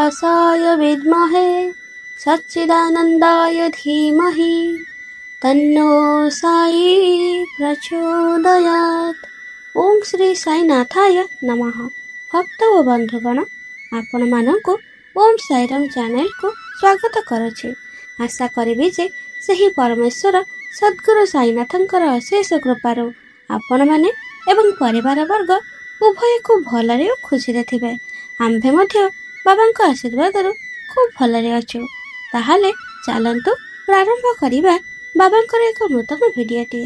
व्यासाय विद्महे सच्चिदानन्दाय धीमहि तन्नो साई प्रचोदयात्। ओम श्री साईनाथाय नमः। भक्त ओ बंधुगण आपण मानकु ओम साईराम चैनल को स्वागत करुछि। आशा करिबि जे सही परमेश्वर सद्गुरु साईनाथंकर अशेष कृपारू आपण माने एवं परिवार वर्ग उभय को भलरे और खुशी रे थिबे। आम्भे मध्य बाबांक आशीर्वाद खूब भलरे अछु। ताहाले चलंतु प्रारंभ करिबा बाबांकर एक नूतन भिडियोटी।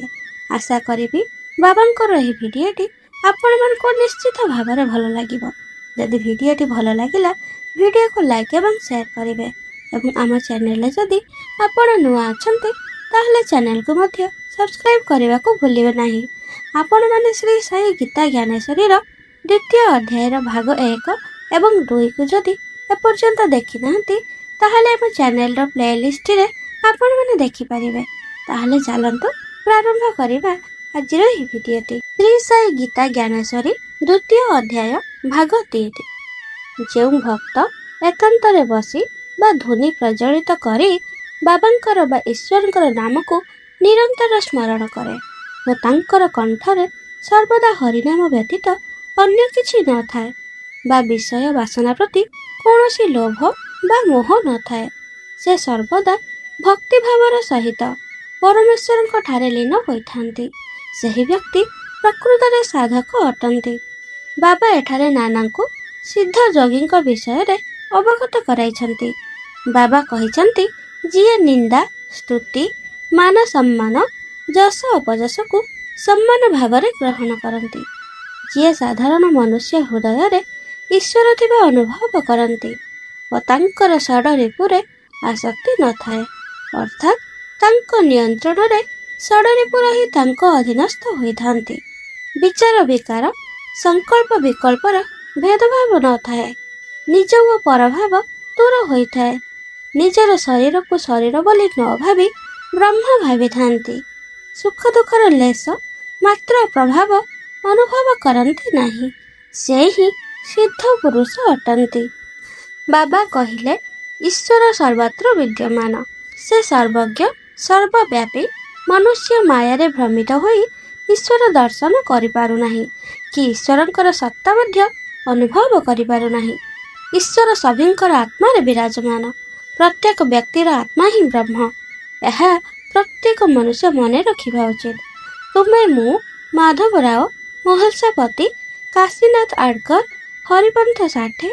आशा करिबि बाबांकर एही भिडियोटी आपण मानको निश्चित भाबरे भल लागिबो। जदि भिडियोटी भल लागिला भिडियो को लाइक एवं शेयर करिवे एवं आम चैनल जदि आपण नुआ अछंती ताहले चैनल को मध्य सब्सक्राइब करने को भूलिए नहीं। आपण माने श्री साई गीता ज्ञानेश्वरी द्वितीय अध्याय भाग 1 एवं 2 को जदि एपर्यंत देखि नांती ताहले हम चैनल प्लेलिस्ट रे आपण माने देखि परिबे। ताहले चलंतु प्रारंभ करिबा आजिर ही भिडियोटी। श्री साई गीता ज्ञानेश्वरी द्वितीय अध्याय भाग 3। जो भक्त एकांतरे बसी बा ध्वनि प्रज्वलित करी बाबांकर बा ईश्वरंकर नाम को निरंतर स्मरण करे और तांकर कंठरे सर्वदा हरिनाम व्यतीत अन्य किछि न थाए बा विषय वासना प्रति कौनसी लोभ बा मोह न थाए। से सर्वदा भक्ति भावर सहित परमेश्वरंक ठारे लीन होइथांती। सही व्यक्ति प्रकृत रे साधक अटंती। बाबा एठारे नानांकु सिद्ध जोगींक विषय रे अवगत कराइछंती। बाबा कहिछंती जिए निंदा स्तुति मान सम्मान जस अपजस को सम्मान भावरे ग्रहण करती। जिए साधारण मनुष्य हृदय रे ईश्वर थिबा अनुभव करती और तांकर षड रिपुरे आसक्ति न थाए अर्थात तांको नियंत्रण रे षड रिपुर ही तांको अधीनस्थ होइथांती। विचार विकार संकल्प विकल्पर भेदभाव न थाए। निज व परभाव दूर होइथाए। निजर शरीर को शरीर बोली न भावी ब्रह्म भावी थांती। सुख दुखर लेस मात्र प्रभाव अनुभव करती नहीं। से ही सिद्ध पुरुष अटंती। बाबा कहिले ईश्वर सर्वत्र विद्यमान। से सर्वज्ञ सर्वव्यापी। मनुष्य मायारे भ्रमित होई ईश्वर दर्शन करि पारु नाही कि ईश्वरंकर सत्ता मध्य अनुभव करि पारु नाही। ईश्वर सभिंकर आत्मा रे विराजमान। प्रत्येक व्यक्तिर आत्मा ही ब्रह्म। यह प्रत्येक मनुष्य मने रखिबा उचित। तुमे मु माधव राव महलसापति काशीनाथ आडकर हरिपंथ साठे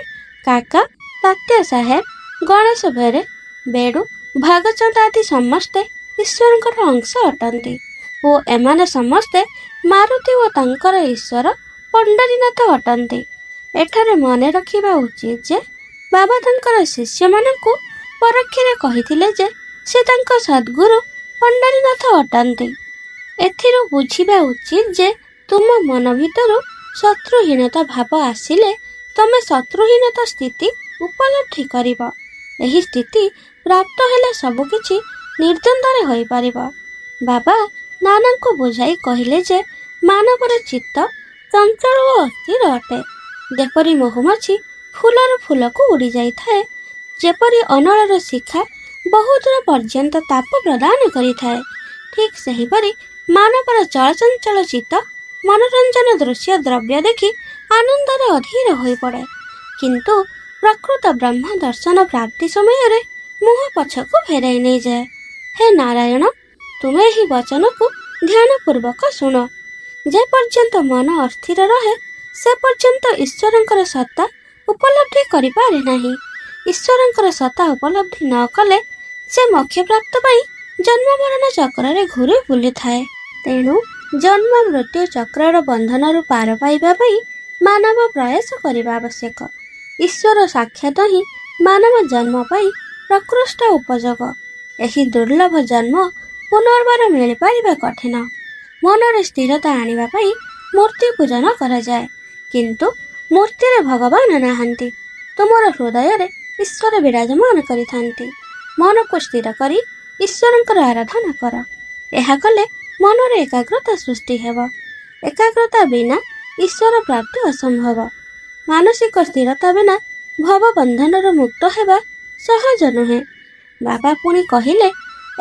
काका तात्या साहेब गणेश बेरे बेडू भागचंद आदि समस्ते ईश्वरंकर अंश अटंती ओ एमाने समस्ते मारुति ओ तांकर ईश्वर पंडरीनाथ अटंती। एठारे मने रखिबा उचित जे बाबा तांकर शिष्य मानकु परोक्षरे कहिथिले जे से तांको सद्गुरु पंडरीनाथ अटंती। एथिरो बुझिबा उचित जे तुम मन भितरु शत्रुहीनता भाव आसिले तमे शत्रुहीनता स्थिति उपलब्धि करिबो। एही स्थिति प्राप्त हेले सबु किछि निर्द्वंद्वरे होई परिबो। बाबा नानांको बुझाई कहिले जे मानवर चित्त चंचल ओ अस्थिर अटे। जेपरि महुमाछी फूलर फूलको उड़ी जाई थाए जेपरि अनलर शिखा बहुत दूर पर्यंत ताप प्रदान करि थाए ठीक सेहिपरि मानवर चलचंचल चित्त मनोरंजन दृश्य द्रव्य देखि आनंदरे अधीर होई पड़े। किंतु प्रकृत ब्रह्म दर्शन प्राप्ति समय रे मुह पछको फेराई नहीं जाए। हे नारायण तुम्हें ही वचन को ध्यान पूर्वक सुन। जे पर्यंत मन अस्थिर रहे से पर्यंत ईश्वरंकर सत्ता उपलब्धि करि पारे नाही। ईश्वरंकर सत्ता उपलब्धि न कले से मोक्ष प्राप्त पाई जन्म मरण चक्र रे घुरे बुली थाए। तेणु जन्म मृत्यु चक्र बंधन रु पार पाइबा पाई मानव प्रयास करबा आवश्यक। ईश्वर साक्षात ही मानव जन्म पाई प्रकृष्ट उपयोग। एही दुर्लभ जन्म पुनर्बार मिल पारिबा कठिन। मनरे स्थिरता आनिबा पाई मूर्ति पूजन करा जाए किंतु मूर्ति रे भगवान नाहंती। तुमर हृदय रे ईश्वर विराजमान करिथांती। मन को स्थिर करी ईश्वरंकर आराधना कर। एहा कले मनरे एकाग्रता सृष्टि हेब। एकाग्रता बिना ईश्वर प्राप्ति असंभव। मानसिक स्थिरता बिना ଭବବନ୍ଧନରୁ ମୁକ୍ତ ହେବା ସହଜ ନୁହେଁ। ବାବା ପୁଣି କହିଲେ,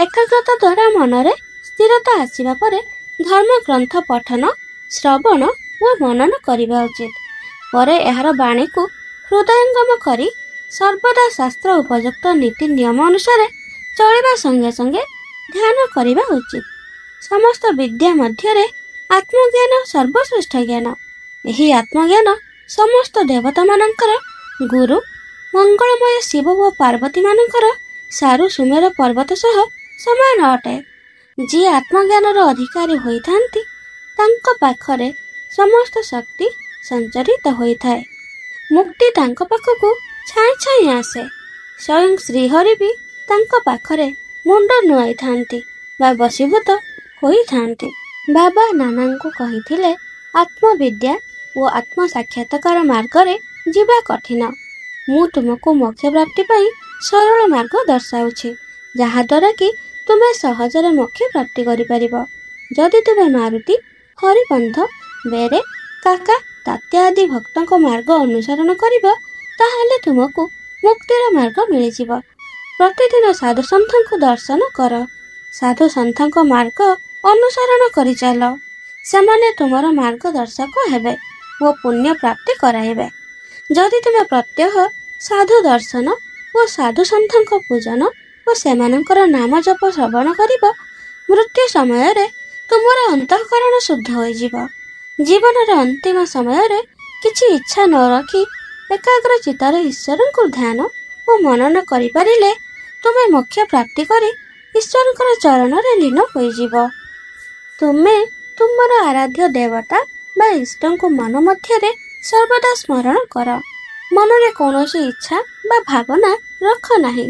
ଏକାଗ୍ରତା ଦ୍ୱାରା ମନରେ ସ୍ଥିରତା ଆସିବା ପରେ ଧର୍ମଗ୍ରନ୍ଥ ପଠନ, ଶ୍ରବଣ ଓ ମନନ କରିବା ଉଚିତ। ପରେ ଏହାର ବାଣୀକୁ ହୃଦୟଙ୍ଗମ କରି ସର୍ବଦା ଶାସ୍ତ୍ର ଉପଯୁକ୍ତ ନୀତି ନିୟମ ଅନୁସାରେ ଚଳିବା ସଙ୍ଗେ ସଙ୍ଗେ ଧ୍ୟାନ କରିବା ଉଚିତ। ସମସ୍ତ ବିଦ୍ୟା ମଧ୍ୟରେ ଆତ୍ମଜ୍ଞାନ ସର୍ବଶ୍ରେଷ୍ଠ ଜ୍ଞାନ। ଏହି ଆତ୍ମଜ୍ଞାନ ସମସ୍ତ ଦେବତାମାନଙ୍କର ଗୁରୁ, ମଙ୍ଗଳମୟ ଶିବ ଓ ପାର୍ବତୀମାନଙ୍କର ସାରୁ ସୁମେର ପର୍ବତ ସହ ସମାନ ଅଟେ। ଯିଏ ଆତ୍ମଜ୍ଞାନର ଅଧିକାରୀ ହୋଇଥାନ୍ତି ତାଙ୍କ ପାଖରେ ସମସ୍ତ ଶକ୍ତି ସଞ୍ଚରିତ ହୋଇଥାଏ। ମୁକ୍ତି ତାଙ୍କ ପାଖକୁ ଛାଇଁ ଛାଇଁ ଆସେ। ସ୍ୱୟଂ ଶ୍ରୀହରି ବି ତାଙ୍କ ପାଖରେ ମୁଣ୍ଡ ନୁଆଇଥାନ୍ତି ବା ବଶୀଭୂତ ହୋଇଥାନ୍ତି। ବାବା ନାନାଙ୍କୁ କହିଥିଲେ, ଆତ୍ମବିଦ୍ୟା ଓ ଆତ୍ମ ସାକ୍ଷାତକାର ମାର୍ଗରେ ଯିବା କଠିନ। ମୁଁ ତୁମକୁ ମୋକ୍ଷ ପ୍ରାପ୍ତି ପାଇଁ ସରଳ ମାର୍ଗ ଦର୍ଶାଉଛି, ଯାହାଦ୍ୱାରା କି ତୁମେ ସହଜରେ ମୋକ୍ଷ ପ୍ରାପ୍ତି କରିପାରିବ। ଯଦି ତୁମେ ମାରୁତି, ହରିବନ୍ଧ, ବେରେ, କାକା, ତାତ୍ୟା ଆଦି ଭକ୍ତଙ୍କ ମାର୍ଗ ଅନୁସରଣ କରିବ, ତାହେଲେ ତୁମକୁ ମୁକ୍ତିର ମାର୍ଗ ମିଳିଯିବ। ପ୍ରତିଦିନ ସାଧୁସନ୍ଥଙ୍କୁ ଦର୍ଶନ କର। ସାଧୁସନ୍ଥଙ୍କ ମାର୍ଗ ଅନୁସରଣ କରି ଚାଲ। ସେମାନେ ତୁମର ମାର୍ଗଦର୍ଶକ ହେବେ ଓ ପୁଣ୍ୟ ପ୍ରାପ୍ତି କରାଇବେ। ଯଦି ତୁମେ ପ୍ରତ୍ୟହ ସାଧୁ ଦର୍ଶନ ଓ ସାଧୁସନ୍ଥଙ୍କ ପୂଜନ ଓ ସେମାନଙ୍କର ନାମ ଜପ ଶ୍ରବଣ କରିବ, ମୃତ୍ୟୁ ସମୟରେ ତୁମର ଅନ୍ତଃକରଣ ଶୁଦ୍ଧ ହୋଇଯିବ। ଜୀବନର ଅନ୍ତିମ ସମୟରେ କିଛି ଇଚ୍ଛା ନ ରଖି ଏକାଗ୍ର ଚିତ୍ତରେ ଈଶ୍ୱରଙ୍କୁ ଧ୍ୟାନ ଓ ମନନ କରିପାରିଲେ ତୁମେ ମୋକ୍ଷ ପ୍ରାପ୍ତି କରି ଈଶ୍ୱରଙ୍କର ଚରଣରେ ଲୀନ ହୋଇଯିବ। ତୁମେ ତୁମର ଆରାଧ୍ୟ ଦେବତା ବା ଇଷ୍ଟଙ୍କୁ ମନ ମଧ୍ୟରେ ସର୍ବଦା ସ୍ମରଣ କର। ମନରେ କୌଣସି ଇଚ୍ଛା ବା ଭାବନା ରଖ ନାହିଁ।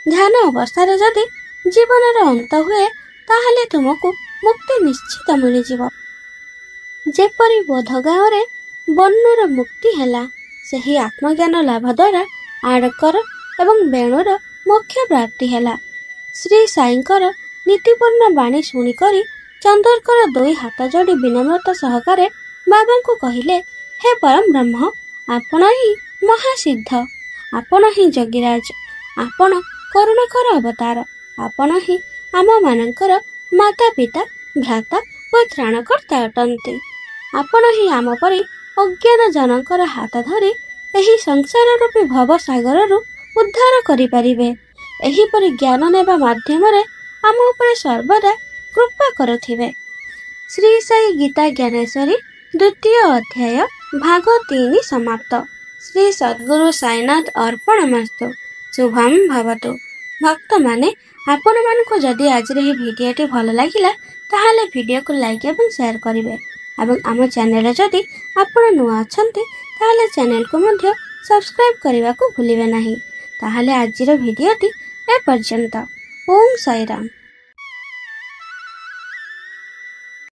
ଧ୍ୟାନ ଅବସ୍ଥାରେ ଯଦି ଜୀବନର ଅନ୍ତ ହୁଏ, ତାହେଲେ ତୁମକୁ ମୁକ୍ତି ନିଶ୍ଚିତ ମିଳିଯିବ। ଯେପରି ବୋଧଗାଁରେ ବନ୍ନୁର ମୁକ୍ତି ହେଲା, ସେହି ଆତ୍ମଜ୍ଞାନ ଲାଭ ଦ୍ୱାରା ଆଡ଼କର ଏବଂ ବେଣୁର ମୋକ୍ଷ ପ୍ରାପ୍ତି ହେଲା। ଶ୍ରୀ ସାଇଙ୍କର ନୀତିପୂର୍ଣ୍ଣ ବାଣୀ ଶୁଣିକରି ଚନ୍ଦରକର ଦୁଇ ହାତ ଯୋଡ଼ି ବିନମ୍ରତା ସହକାରେ ବାବାଙ୍କୁ କହିଲେ, ହେ ପରମ ବ୍ରହ୍ମ, ଆପଣ ହିଁ ମହାସିଦ୍ଧ, ଆପଣ ହିଁ ଯୋଗୀରାଜ, ଆପଣ କରୁଣାକର ଅବତାର, ଆପଣ ହିଁ ଆମମାନଙ୍କର ମାତା ପିତା, ଭ୍ରାତା ଓ ତ୍ରାଣକର୍ତ୍ତା ଅଟନ୍ତି। ଆପଣ ହିଁ ଆମ ପରି ଅଜ୍ଞାନ ଜନଙ୍କର ହାତ ଧରି ଏହି ସଂସାର ରୂପୀ ଭବସାଗରରୁ ଉଦ୍ଧାର କରିପାରିବେ। ଏହିପରି ଜ୍ଞାନ ନେବା ମାଧ୍ୟମରେ ଆମ ଉପରେ ସର୍ବଦା କୃପା କରୁଥିବେ। ଶ୍ରୀ ସାଇ ଗୀତା ଜ୍ଞାନେଶ୍ୱରୀ ଦ୍ୱିତୀୟ ଅଧ୍ୟାୟ ଭାଗ 3 ସମାପ୍ତ। ଶ୍ରୀ ସଦ୍ଗୁରୁ ସାଇନାଥ ଅର୍ପଣମସ୍ତୁ। ଶୁଭମ୍ ଭବତୁ। ଭକ୍ତମାନେ, ଆପଣମାନଙ୍କୁ ଯଦି ଆଜିର ଏହି ଭିଡ଼ିଓଟି ଭଲ ଲାଗିଲା, ତାହେଲେ ଭିଡ଼ିଓକୁ ଲାଇକ୍ ଏବଂ ସେୟାର କରିବେ ଏବଂ ଆମ ଚ୍ୟାନେଲରେ ଯଦି ଆପଣ ନୂଆ ଅଛନ୍ତି, ତାହେଲେ ଚ୍ୟାନେଲକୁ ମଧ୍ୟ ସବସ୍କ୍ରାଇବ୍ କରିବାକୁ ଭୁଲିବେ ନାହିଁ। ତାହେଲେ ଆଜିର ଭିଡ଼ିଓଟି ଏପର୍ଯ୍ୟନ୍ତ। ଓମ୍ ସାଇରାମ।